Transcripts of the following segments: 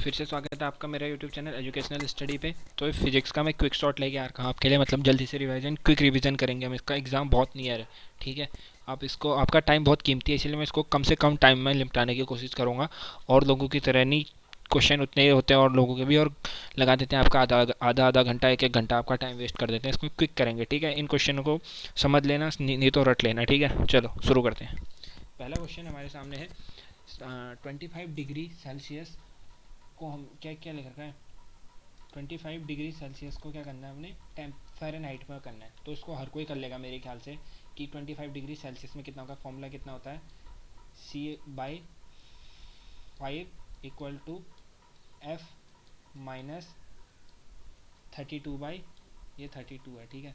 फिर से स्वागत है आपका मेरा यूट्यूब चैनल एजुकेशनल स्टडी पे। तो ये फिजिक्स का मैं क्विक शॉट लेके आ रखा हूँ आपके लिए, मतलब जल्दी से रिवीजन क्विक रिवीजन करेंगे हम। इसका एग्ज़ाम बहुत नियर है, ठीक है। आप इसको, आपका टाइम बहुत कीमती है, इसलिए मैं इसको कम से कम टाइम में निपटाने की कोशिश करूँगा। और लोगों की तरह नहीं, क्वेश्चन उतने ही होते हैं और लोगों के भी, और लगा देते हैं आपका आधा घंटा, एक एक घंटा आपका टाइम वेस्ट कर देते हैं। इसको क्विक करेंगे, ठीक है। इन क्वेश्चनों को समझ लेना, नहीं तो रट लेना, ठीक है। चलो शुरू करते हैं। पहला क्वेश्चन हमारे सामने है 25 डिग्री सेल्सियस को हम क्या क्या लिख रखा है। 25 डिग्री सेल्सियस को क्या करना है हमने, टेम्प फ़ारेनहाइट में करना है। तो इसको हर कोई कर लेगा मेरे ख्याल से कि 25 डिग्री सेल्सियस में कितना होगा। फॉर्मूला कितना होता है, C/5 equal to F minus 32 by, ये 32 है, ठीक है,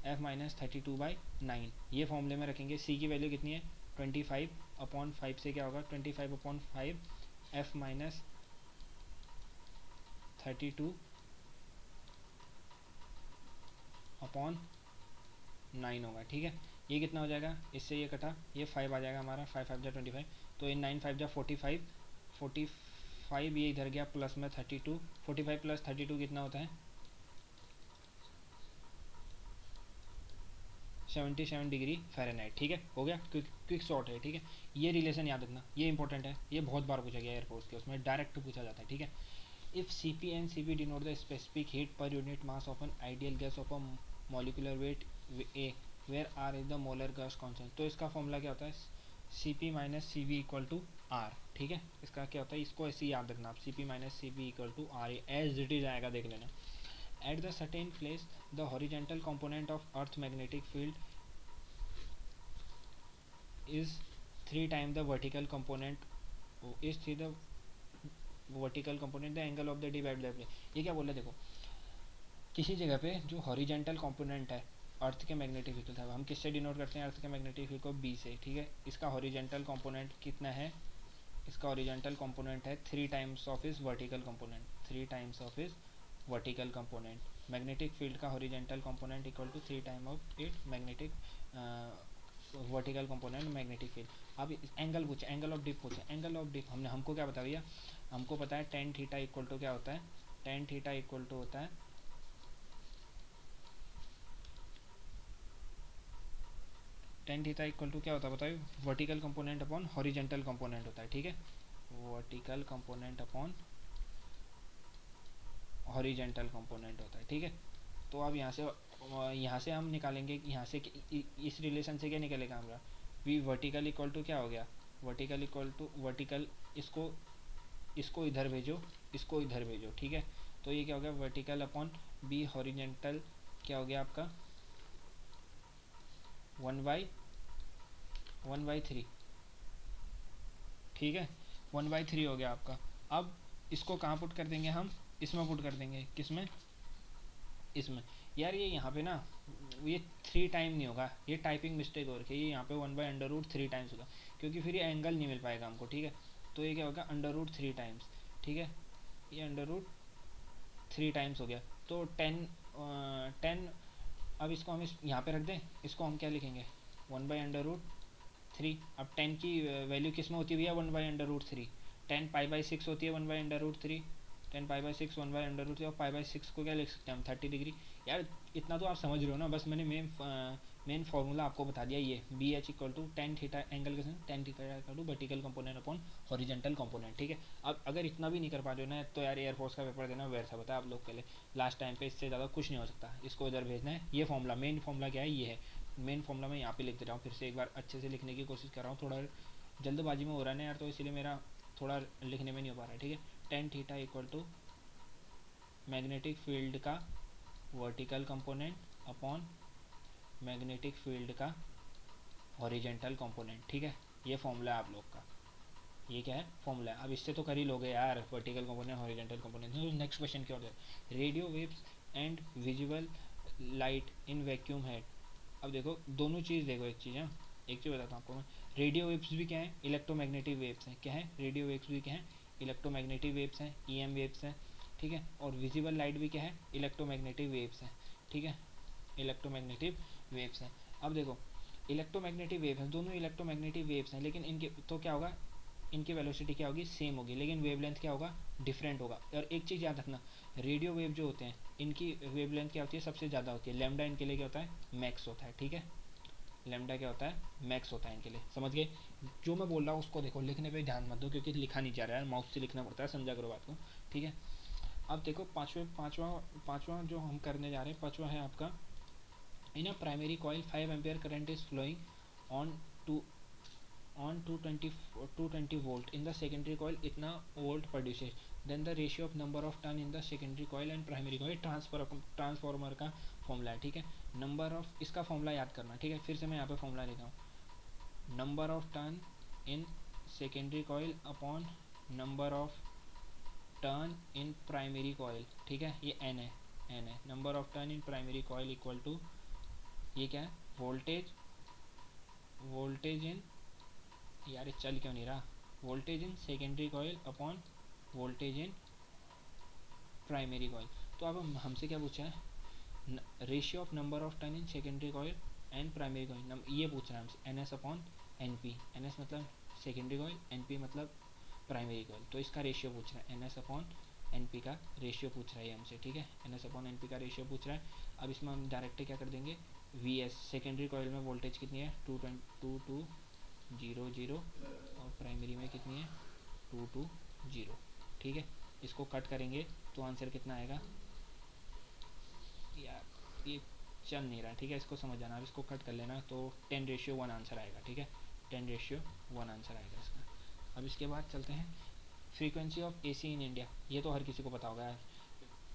F माइनस 32/9। ये फॉर्मूले में रखेंगे। C की वैल्यू कितनी है, 25/5 से क्या होगा, 25/5 F माइनस 32/9 होगा, ठीक है। ये कितना हो जाएगा, इससे ये कटा, ये 5 आ जाएगा हमारा, 5 5 जा 25, तो ये 9 5 जा 45, 45 ये इधर गया, प्लस में 32, 45 प्लस 32 कितना होता है, 77 डिग्री फ़ारेनहाइट, ठीक है। हो गया, क्विक शॉर्ट है, ठीक है। ये रिलेशन याद रखना, ये इंपॉर्टेंट है, ये बहुत बार पूछा गया एयरफोर्स के, उसमें डायरेक्ट पूछा जाता है, ठीक है। If Cp and Cv denote the specific heat per unit mass of an ideal gas of a molecular weight A, where R is the molar gas constant, तो इसका फॉर्मूला क्या होता है, Cp minus C V equal to R, ठीक है। इसका क्या होता है, इसको ऐसे याद रखना आप, Cp minus C V equal to R, as it is आएगा, देख लेना। At the certain place the horizontal component of earth magnetic field is 3 time the vertical component, is 3 the vertical component the angle of the divide by plane. ये क्या बोल रहे, देखो, किसी जगह पे जो हॉरिजेंटल कंपोनेंट है अर्थ के मैग्नेटिक फील्ड था, हम किससे डिनोट करते हैं अर्थ के मैग्नेटिक फील्ड को, बी से, ठीक है। इसका हॉरिजेंटल कंपोनेंट कितना है, इसका हॉरिजेंटल कंपोनेंट है 3 times of is vertical component, 3 times of is vertical component. Magnetic field का horizontal component equal to 3 time of it magnetic vertical component magnetic field. अब एंगल पूछे, एंगल ऑफ डिप पूछे, angle of dip हमने, हमको क्या बता भैया, हमको पता है टेन थीटा इक्वल टू क्या होता है, टेन थीटा इक्वल टू होता है, टेन थीटा इक्वल टू क्या होता है बताइए, vertical component upon horizontal component होता है, ठीक है। Vertical component upon horizontal component होता है, ठीक है। तो अब यहाँ से हम निकालेंगे, यहाँ से इस रिलेशन से क्या निकलेगा हमारा, वी वर्टिकल इक्वल टू क्या हो गया, वर्टिकल इक्वल टू वर्टिकल, इसको इसको इधर भेजो, इसको इधर भेजो, ठीक है। तो ये क्या हो गया, वर्टिकल अपॉन बी हॉरिजेंटल क्या हो गया आपका, 1/3, ठीक है, 1/3 हो गया आपका। अब इसको कहाँ पुट कर देंगे हम, इसमें पुट कर देंगे, किसमें, इसमें। यार ये यहाँ पे ना, ये 3 टाइम नहीं होगा, ये टाइपिंग मिस्टेक हो रखी है, ये यहाँ पे 1/√3 टाइम्स होगा, क्योंकि फिर ये एंगल नहीं मिल पाएगा हमको, ठीक है। तो ये क्या होगा, √3 टाइम्स, ठीक है, ये √3 टाइम्स हो गया, तो 10। अब इसको हम यहाँ पे रख दें, इसको हम क्या लिखेंगे, 1/√3। अब 10 की वैल्यू किस में होती है भैया, 1/√3, 10 π/6 होती है 1/√3, 10 π/6 1/√3, और π/6 को क्या लिख सकते हैं हम, 30 डिग्री। यार इतना तो आप समझ रहे हो ना, बस मैंने मेन फार्मूला आपको बता दिया, ये B H equal to tan theta angle के साथ, tan theta equal to vertical component upon horizontal component, ठीक है। अब अगर इतना भी नहीं कर पा रहे हो ना, तो यार एयरफोर्स का पेपर देना व्यर्थ है, बता आप लोग के लिए, लास्ट टाइम पे इससे ज़्यादा कुछ नहीं हो सकता। इसको इधर भेजना है, ये फॉर्मूला, मेन फॉर्मूला क्या है, ये है मेन फॉर्मूला। मैं यहाँ पे लिख दे रहा हूँ, फिर से एक बार अच्छे से लिखने की कोशिश कर रहा हूँ, थोड़ा जल्दबाजी में हो रहा है ना यार, तो इसीलिए मेरा थोड़ा लिखने में नहीं हो पा रहा है, ठीक है। Tan theta equal to magnetic field का vertical component upon magnetic field का हॉरिजेंटल कंपोनेंट, ठीक है। ये फॉर्मूला है आप लोग का, ये क्या है, फॉर्मूला है। अब इससे तो कर ही लोगे यार, vertical component horizontal component. Next question क्या होता है, radio waves and visual light in vacuum head. अब देखो दोनों चीज़, देखो एक चीज़ है, एक चीज़ बताता हूँ आपको मैं, रेडियो वेव्स भी क्या है, इलेक्ट्रोमैग्नेटिक वेव्स हैं, क्या है, रेडियो वेव्स भी क्या है, इलेक्ट्रोमैग्नेटिक वेव्स हैं, ईएम वेव्स हैं, ठीक है। और विजिबल लाइट भी क्या है, इलेक्ट्रोमैग्नेटिक वेव्स हैं, ठीक है, इलेक्ट्रोमैग्नेटिक वेव्स हैं। अब देखो इलेक्ट्रोमैग्नेटिक वेव हैं, दोनों इलेक्ट्रोमैग्नेटिक वेव्स हैं, लेकिन इनके तो क्या होगा, इनकी वेलोसिटी क्या होगी, सेम होगी, लेकिन वेवलेंथ क्या होगा, डिफरेंट होगा। और एक चीज़ याद रखना, रेडियो वेव जो होते हैं इनकी वेवलेंथ क्या होती है, सबसे ज़्यादा होती है। लैम्डा इनके लिए क्या होता है, मैक्स होता है, ठीक है। लैम्डा क्या होता है, मैक्स होता है इनके लिए, समझ गए। जो मैं बोल रहा हूँ उसको देखो, लिखने पे ध्यान मत दो क्योंकि लिखा नहीं जा रहा है, माउस से लिखना पड़ता है, समझा करो बात को, ठीक है। अब देखो पाँचवा जो हम करने जा रहे हैं, पाँचवा है आपका, in a primary coil 5 ampere current is flowing on to on 220 volt in the secondary coil, इतना volt produces, then the ratio of number of turn in the secondary coil and primary coil, transformer का formula है, ठीक है। Number of, इसका formula याद करना, ठीक है। फिर से मैं यहाँ पे फॉर्मूला लिखा हूँ, number of turn in secondary coil upon number of turn in primary coil, ठीक है। ये एन है number of turn in primary coil equal to, ये क्या है, वोल्टेज इन, यार ये चल क्यों नहीं रहा, voltage in secondary coil upon voltage in primary coil. तो अब हमसे क्या पूछा है, ratio of number of turn in secondary coil and primary coil, ये पूछ रहा है हमसे, N S upon N P, N S मतलब सेकेंडरी कॉइल, एन पी मतलब प्राइमरी कॉइल, तो इसका रेशियो पूछ रहा है, N S upon N P का रेशियो पूछ रहा है हमसे, ठीक है। N S upon N P का रेशियो पूछ रहा है। अब इसमें हम डायरेक्ट क्या कर देंगे, वी एस, सेकेंडरी कॉइल में वोल्टेज कितनी है, 220 और प्राइमरी में कितनी है, 220, ठीक है। इसको कट करेंगे तो आंसर कितना आएगा, यार ये चल नहीं रहा, ठीक है, इसको समझ जाना। अब इसको कट कर लेना तो 10:1 आंसर आएगा, ठीक है, 10:1 आंसर आएगा इसका। अब इसके बाद चलते हैं, frequency of AC in India, ये तो हर किसी को पता होगा यार,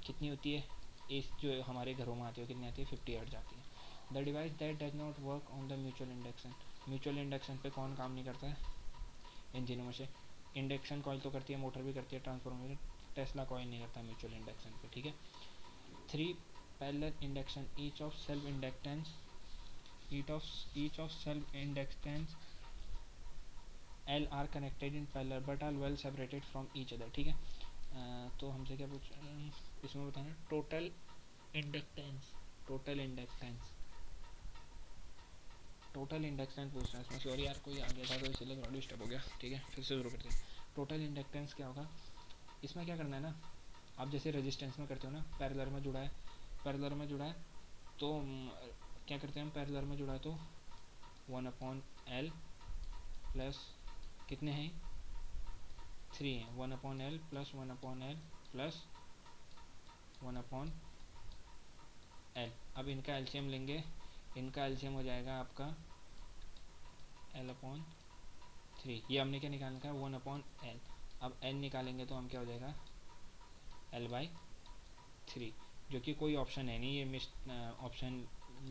कितनी होती है, एसी जो हमारे घरों में आती है कितनी आती है, 50 हर्ट्ज आती है। The device that does not work on the mutual induction, mutual induction पे कौन काम नहीं करता है इन तीनों में से, इंडक्शन कॉइल तो करती है, मोटर भी करती है, ट्रांसफार्मर, टेस्ला कॉइल नहीं करता म्यूचुअल इंडक्शन पे, ठीक है। 3 parallel induction, each of self inductance L are connected in parallel but are well separated from each other, ठीक है। तो हमसे क्या पूछ, इसमें बताना टोटल इंडक्टेंस पूछ रहा है इसमें, सॉरी यार कोई आ गया था तो इसलिए थोड़ा डिस्टर्ब हो गया, ठीक है। फिर से शुरू करते हैं, टोटल इंडक्टेंस क्या होगा, इसमें क्या करना है ना, आप जैसे रेजिस्टेंस में करते हो ना, पैरेलल में जुड़ा है तो क्या करते हैं हम, पैरेलल में जुड़ा है तो 1/L प्लस कितने हैं, 3 हैं, 1/L plus 1/L plus 1/L। अब इनका एलसीएम लेंगे, इनका एलसीएम हो जाएगा आपका L/3, ये हमने क्या निकालना था, 1/L। अब n निकालेंगे तो हम क्या हो जाएगा, L/3, जो कि कोई ऑप्शन है नहीं, ये मिस ऑप्शन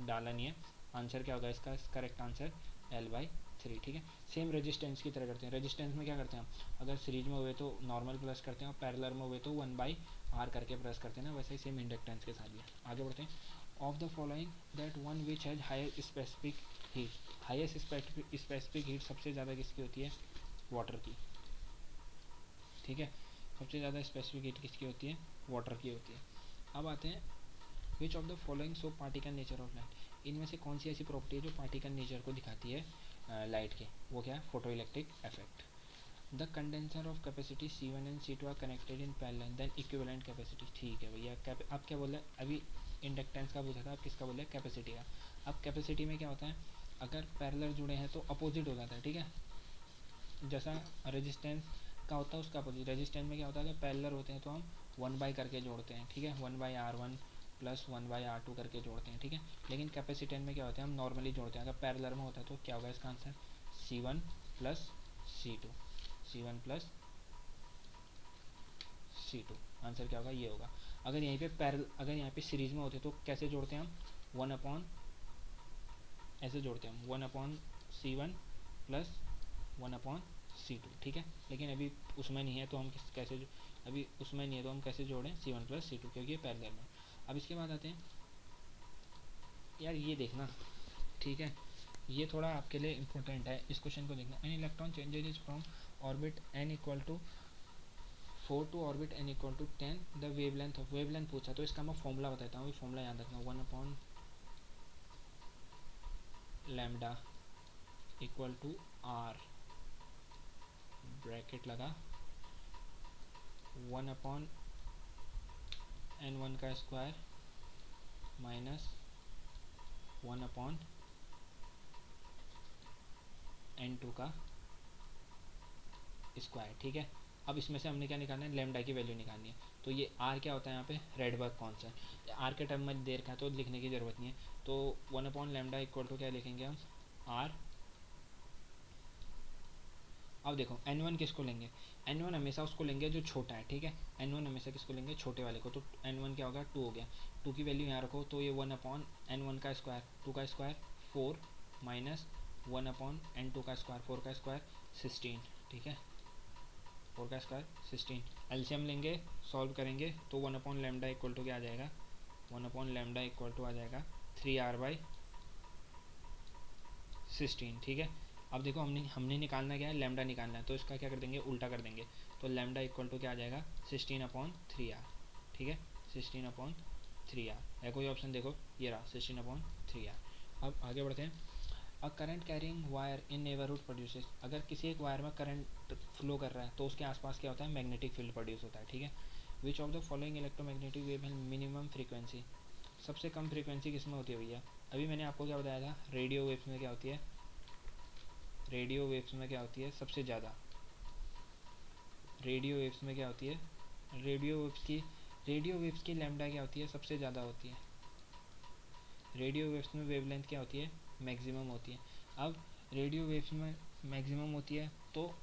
डाला नहीं है। आंसर क्या होगा इसका, करेक्ट आंसर L/3, ठीक है। सेम रेजिस्टेंस की तरह करते हैं, रेजिस्टेंस में क्या करते हैं हम, अगर सीरीज में हुए तो नॉर्मल प्लस करते हैं और पैरेलल में हुए तो 1/R करके प्लस करते हैं ना, वैसे ही सेम इंडक्टेंस के साथ भी। आगे बढ़ते हैं, of the following that one which has higher specific heat, highest specific heat सबसे ज़्यादा किसकी होती है, वाटर की, ठीक है। सबसे ज़्यादा स्पेसिफिक हीट किसकी होती है, वाटर की होती है। अब आते हैं, which of the following show particle nature of light, इनमें से कौन सी ऐसी प्रॉपर्टी है जो पार्टिकल नेचर को दिखाती है लाइट के, वो क्या है, photoelectric effect. The condenser of capacity C1 and C2 are connected in parallel then equivalent capacity, ठीक है भैया। अब क्या बोल रहे हैं, अभी इंडक्टेंस का पूछा था, अब किसका बोल रहे हैं, कैपेसिटी का। अब कैपेसिटी में क्या होता है, अगर पैरेलल जुड़े हैं तो अपोजिट हो जाता है, ठीक है। जैसा रेजिस्टेंस का होता है उसका अपोजिट, रेजिस्टेंस में क्या होता है, अगर पैरेलल होते हैं तो हम 1 करके जोड़ते हैं, ठीक है, 1/R1 प्लस 1/R2 करके जोड़ते हैं, ठीक है। लेकिन कैपेसिटेंस में क्या होता है, हम नॉर्मली जोड़ते हैं। अगर पैरेलल में होता है तो क्या होगा इसका answer, C1 plus C2, C1 plus C2, answer क्या होगा, ये होगा। अगर यहाँ पे सीरीज में होते तो कैसे जोड़ते हैं हम, 1/, ऐसे जोड़ते हैं हम 1/C1 प्लस 1/C2, ठीक है। लेकिन अभी उसमें नहीं है तो हम कैसे जोड़ें C1 प्लस C2, क्योंकि ये पैरेलल में। अब इसके बाद आते हैं, यार ये देखना, ठीक है, ये थोड़ा आपके लिए इम्पोर्टेंट है, इस क्वेश्चन को देखना। An electron changes is from orbit n equal to 4 to orbit n equal to 10, the wavelength of, wavelength पूछा तो इसका मैं फॉर्मूला बताता हूँ, फॉर्मूला याद रखना, 1/λ इक्वल टू R ब्रैकेट लगा 1/n1 का स्क्वायर माइनस 1/n2 का स्क्वायर। ठीक है, अब इसमें से हमने क्या निकालना है, लेमडा की वैल्यू निकालनी है। तो ये आर क्या होता है यहाँ पे, रेडबर्ग कॉन्स्टेंट। आर के टर्म में दे रखा है तो लिखने की ज़रूरत नहीं है। तो 1/λ इक्वल टू क्या लिखेंगे हम, आर। अब देखो n1 किसको लेंगे, n1 हमेशा उसको लेंगे जो छोटा है। ठीक है, n1 हमेशा किसको लेंगे, छोटे वाले को। तो n1 क्या होगा, 2 हो गया। 2 की वैल्यू यहाँ रखो तो ये 1/n1 का स्क्वायर, 2 का स्क्वायर 4 माइनस 1/n2 का स्क्वायर, 4 का स्क्वायर 16। ठीक है, 4 का स्क्वायर 16। एलसीएम लेंगे, सॉल्व करेंगे तो 1/λ इक्वल टू क्या आ जाएगा, 1/λ इक्वल टू आ जाएगा 3r/16। ठीक है, अब देखो हमने निकालना क्या है, लैम्डा निकालना है। तो इसका क्या कर देंगे, उल्टा कर देंगे। तो लैम्डा इक्वल टू क्या आ जाएगा, 16/3r। ठीक है, 16/3r है। कोई ऑप्शन देखो, ये रहा 16/3r। अब आगे बढ़ते हैं। A current carrying wire in neighbourhood produces, अगर किसी एक वायर में करंट फ्लो कर रहा है तो उसके आसपास क्या होता है, मैग्नेटिक फील्ड प्रोड्यूस होता है। ठीक है, which of the following electromagnetic wave है मिनिमम फ्रीक्वेंसी, सबसे कम फ्रीक्वेंसी किस में होती है भैया। अभी मैंने आपको क्या बताया था, रेडियो वेव्स में क्या होती है, रेडियो वेव्स में क्या होती है सबसे ज़्यादा, रेडियो वेव्स में क्या होती है, रेडियो वेव्स की लैम्डा क्या होती है, सबसे ज़्यादा होती है। रेडियो वेव्स में वेवलेंथ क्या होती है, मैक्सिमम होती है। अब रेडियो वेव्स में मैक्सिमम होती है तो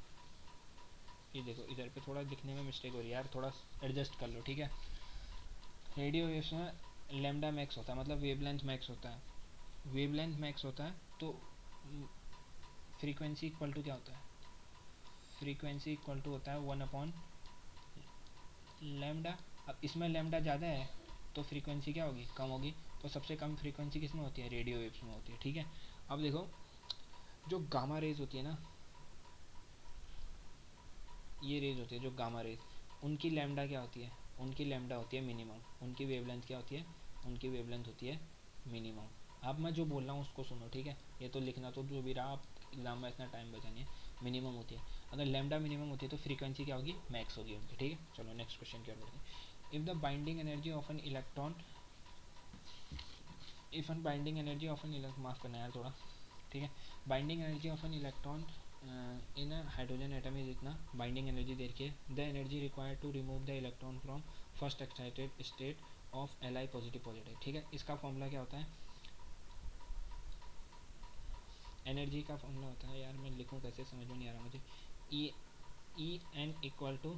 ये देखो इधर पे थोड़ा लिखने में मिस्टेक हो रही है यार, थोड़ा एडजस्ट कर लो। ठीक है, रेडियो वेव्स में लैम्डा मैक्स होता है, मतलब वेवलेंथ मैक्स होता है, वेवलेंथ मैक्स होता है। तो फ्रीक्वेंसी इक्वल टू क्या होता है, फ्रीक्वेंसी इक्वल टू होता है 1/λ। अब इसमें लैम्डा ज़्यादा है तो फ्रीक्वेंसी क्या होगी, कम होगी। तो सबसे कम फ्रीक्वेंसी किस में होती है, रेडियो वेव्स में होती है। ठीक है, अब देखो जो गामा रेज होती है ना, ये रेज होती है जो गामा रेज, उनकी लैम्डा क्या होती है, उनकी लैम्डा होती है मिनिमम। उनकी वेवलेंथ क्या होती है, उनकी वेवलेंथ होती है मिनिमम। अब मैं जो बोल रहा हूँ उसको सुनो। ठीक है, ये तो लिखना तो जो भी रहा, आप एग्जाम में इतना टाइम बचा नहीं है। मिनिमम होती है, अगर लैम्डा मिनिमम होती है तो फ्रीक्वेंसी क्या होगी, मैक्स होगी उनकी। ठीक है, चलो नेक्स्ट क्वेश्चन की ओर बढ़ते हैं। If the binding energy of an electron, if an binding energy of an electron, माफ करना यार थोड़ा। ठीक है, binding energy of an electron in a hydrogen atom is इतना, बाइंडिंग एनर्जी दे रखी है। The energy required to remove the electron from first excited state of Li positive positive. ठीक है, इसका फॉर्मूला क्या होता है, एनर्जी का फॉर्मूला होता है, यार मैं लिखूँ कैसे समझ में नहीं आ रहा मुझे। ई एन इक्वल टू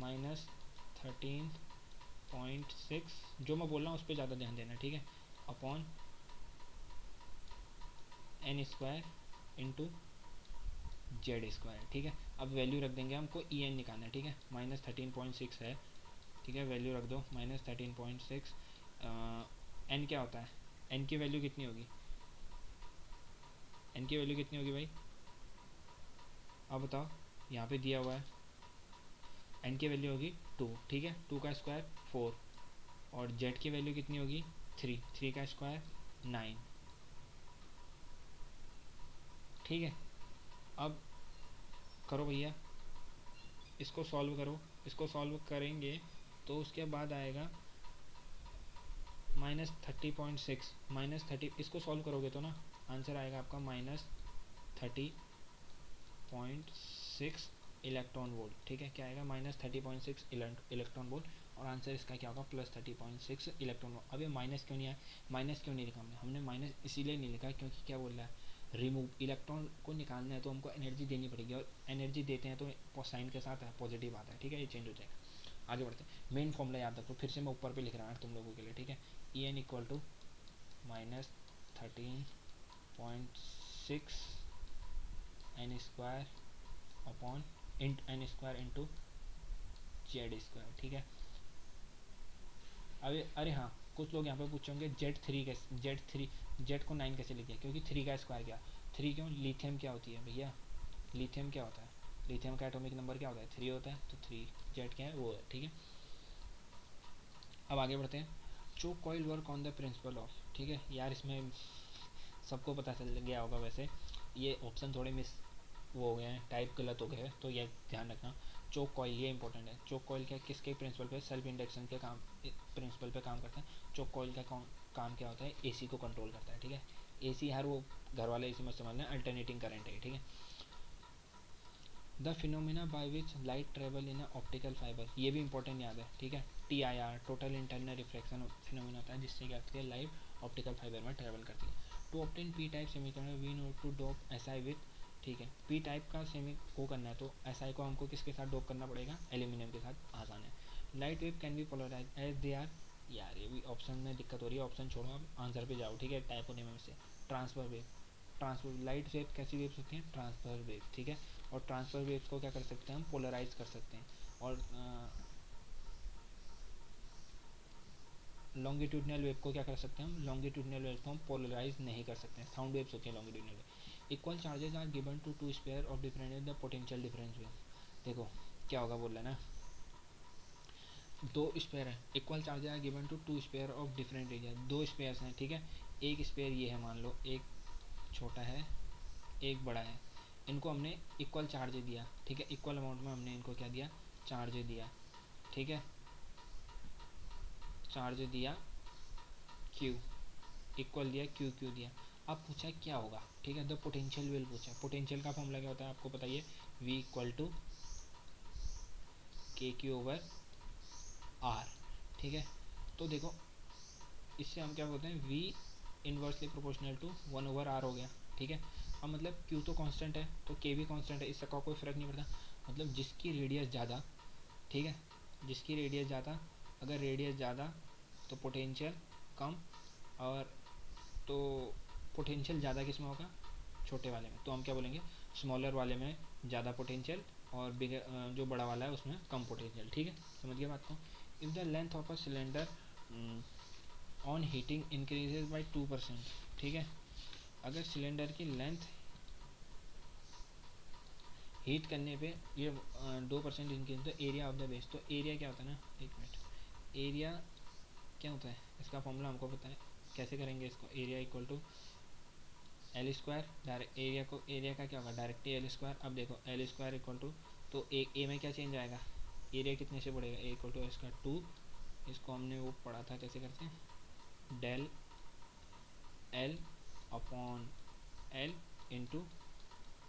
-13.6, जो मैं बोल रहा हूँ उस पर ज़्यादा ध्यान देना। ठीक है, upon n square into Z square. ठीक है, अब वैल्यू रख देंगे, हमको ई एन निकालना है। ठीक है, -13.6 है। ठीक है, वैल्यू रख दो -13.6। एन क्या होता है, एन की वैल्यू कितनी होगी, एन की वैल्यू कितनी होगी भाई, अब बताओ, यहाँ पे दिया हुआ है एन की वैल्यू होगी 2। ठीक है, 2 का स्क्वायर 4 और जेड की वैल्यू कितनी होगी 3, 3 का स्क्वायर 9। ठीक है, अब करो भैया, इसको सॉल्व करो। इसको सॉल्व करेंगे तो उसके बाद आएगा -30.6, -30, इसको सॉल्व करोगे तो ना आंसर आएगा आपका -30.6 इलेक्ट्रॉन वोल्ट। ठीक है, क्या आएगा, -30.6 इलेक्ट्रॉन वोल्ट। और आंसर इसका क्या होगा, +30.6 इलेक्ट्रॉन वोल्ट। अब ये माइनस क्यों नहीं आया, माइनस क्यों नहीं लिखा हमने माइनस इसीलिए नहीं लिखा क्योंकि क्या बोल रहा है, रिमूव इलेक्ट्रॉन को निकालना है तो हमको एनर्जी देनी पड़ेगी, और एनर्जी देते हैं तो साइन के साथ पॉजिटिव आता है। ठीक है, ये चेंज हो जाएगा। आगे बढ़ते हैं, मेन फॉर्मूला याद रखो, फिर से मैं ऊपर पे लिख रहा हूँ तुम लोगों के लिए। ठीक है, E N equal to -13.6 N square upon N square into Z square. ठीक है, अरे हाँ, कुछ लोग यहाँ पे पूछेंगे जेड को 9 कैसे लिख दिया, क्योंकि 3 का स्क्वायर क्या, 3 क्यों, लिथियम क्या होती है भैया, लिथियम क्या होता है, लिथियम का एटॉमिक नंबर क्या होता है, 3 होता है, तो 3 जेड क्या है वो है। ठीक है, अब आगे बढ़ते हैं। Choke coil work on the principle of, ठीक है यार, इसमें सबको पता चल गया होगा वैसे, ये ऑप्शन थोड़े वो हो गए हैं, टाइप गलत हो गए हैं, तो ये ध्यान रखना। चोक कॉइल, ये इंपॉर्टेंट है। चोक कॉइल क्या, किसके प्रिंसिपल पे, सेल्फ इंडक्शन के काम प्रिंसिपल पे काम करता है। चोक कॉइल का काम क्या होता है, एसी को कंट्रोल करता है, ठीक है। एसी हर वो घर वाले एसी में समझ लें, अल्टरनेटिंग करंट है, ठीक है। The phenomena by which light travel in optical fibre, ये भी इंपॉर्टेंट याद है, ठीक है। TIR total internal reflection phenomena होता है, जिससे क्या करती है, लाइट ऑप्टिकल फाइबर में ट्रेवल करती है। To obtain P type semiconductor we need to dope SI with, ठीक है। पी टाइप का सेमी को करना है तो SI को हमको किसके साथ डोप करना पड़ेगा, एल्यूमिनियम के साथ, आसान है। Light wave can be polarise as they are, यार ये भी ऑप्शन में दिक्कत हो रही है, ऑप्शन छोड़ो आप आंसर पे जाओ, ठीक है। टाइपोनिम से transfer wave, transfer light wave कैसी वेव्स होती हैं, ट्रांसफर वेव, ठीक है। और ट्रांसफर वेव्स को क्या कर सकते हैं हम, पोलराइज कर सकते हैं। और लॉन्गिट्यूडनल वेव को क्या कर सकते हैं हम, लॉन्गिट्यूडनल वेव को हम पोलराइज नहीं कर सकते हैं, साउंड वेव्स होती हैं longitudinal wave. Equal charges are given to two sphere of different the potential difference wave, देखो क्या होगा बोल रहा है ना, दो स्पेयर है, equal charges are given to two sphere of different area, दो स्पेयर्स हैं, ठीक है। एक स्पेयर ये है, मान लो एक छोटा है एक बड़ा है, इनको हमने इक्वल चार्ज दिया, ठीक है। इक्वल अमाउंट में हमने इनको क्या दिया, चार्ज दिया, ठीक है। चार्ज दिया Q, इक्वल दिया Q Q दिया। अब पूछा क्या होगा, ठीक है। द पोटेंशियल विल पूछा, पोटेंशियल का फॉर्मूला क्या होता है आपको बताइए, V equal to KQ over R, ठीक है। तो देखो इससे हम क्या बोलते हैं, V inversely proportional to 1 over R हो गया, ठीक है। अब मतलब Q तो कांस्टेंट है तो K भी कांस्टेंट है, इससे का कोई फ़र्क नहीं पड़ता। मतलब जिसकी रेडियस ज़्यादा, ठीक है, जिसकी रेडियस ज़्यादा, अगर रेडियस ज़्यादा तो पोटेंशियल कम, और तो पोटेंशियल ज़्यादा किस में होगा, छोटे वाले में, तो हम क्या बोलेंगे, स्मॉलर वाले में ज़्यादा पोटेंशियल और बिगर जो बड़ा वाला है उसमें कम पोटेंशियल, ठीक है। समझ गया बात को। If the length of a cylinder on heating increases by 2%, ठीक है। अगर सिलेंडर की लेंथ हीट करने पे ये 2% इंक्रीज, तो एरिया ऑफ द बेस, तो एरिया क्या होता है ना, एक मिनट, एरिया क्या होता है, इसका फॉर्मूला हमको पता है, कैसे करेंगे इसको, area equal to L square, direct area को, एरिया का क्या होगा, डायरेक्टली L स्क्वायर। अब देखो L स्क्वायर इक्वल टू, तो ए में क्या चेंज आएगा, एरिया कितने से बढ़ेगा, A equal to L square 2, इसको हमने वो पढ़ा था कैसे करते हैं, del L upon L into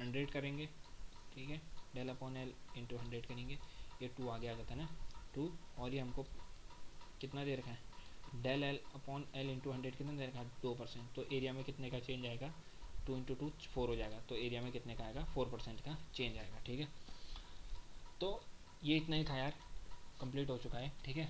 100 करेंगे, ठीक है। डेल अपॉन L इंटू 100 करेंगे, ये 2 आगे आ जाता है ना 2, और ये हमको कितना दे रखा है, del L upon L into 100 कितना दे रखा है, 2%, तो एरिया में कितने का चेंज आएगा, 2 इंटू 2 4 हो जाएगा, तो एरिया में कितने का आएगा, 4% का चेंज आएगा, ठीक है। तो ये इतना ही था यार, कंप्लीट हो चुका है, ठीक है।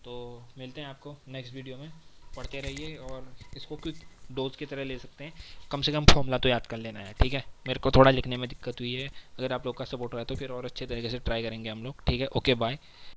तो मिलते हैं आपको नेक्स्ट वीडियो में, पढ़ते रहिए और इसको क्विक डोज की तरह ले सकते हैं, कम से कम फॉर्मूला तो याद कर लेना है, ठीक है। मेरे को थोड़ा लिखने में दिक्कत हुई है, अगर आप लोग का सपोर्ट रहा है तो फिर और अच्छे तरीके से ट्राई करेंगे हम लोग, ठीक है। Okay bye.